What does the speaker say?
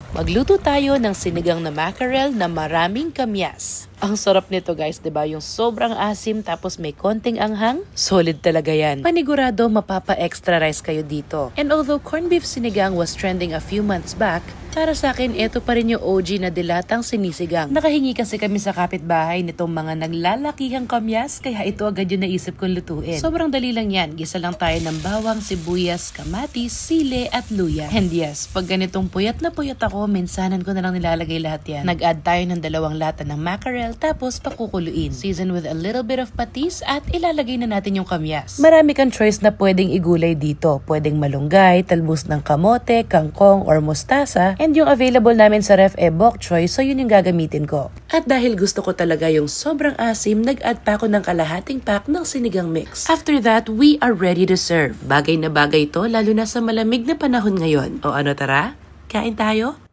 Magluto tayo ng sinigang na mackerel na maraming kamyas. Ang sarap nito guys, 'di ba? Yung sobrang asim tapos may konting anghang. Solid talaga 'yan. Panigurado mapapa-extra rice kayo dito. And although corned beef sinigang was trending a few months back, para sa akin, ito pa rin yung OG na dilatang sinisigang. Nakahingi kasi kami sa kapitbahay nitong mga naglalakihang kamyas, kaya ito agad yung naisip kong lutuin. Sobrang dali lang yan. Gisa lang tayo ng bawang, sibuyas, kamatis, sili, at luya. And yes, pag ganitong puyat na puyat ako, minsanan ko na lang nilalagay lahat yan. Nag-add tayo ng 2 lata ng mackerel, tapos pakukuluin. Season with a little bit of patis, at ilalagay na natin yung kamyas. Marami kang choice na pwedeng igulay dito. Pwedeng malunggay, talbos ng kamote, kangkong, or mustasa. And yung available namin sa ref bok choy, so yun yung gagamitin ko. At dahil gusto ko talaga yung sobrang asim, nag-add pa ako ng kalahating pack ng sinigang mix. After that, we are ready to serve. Bagay na bagay to, lalo na sa malamig na panahon ngayon. O ano tara? Kain tayo?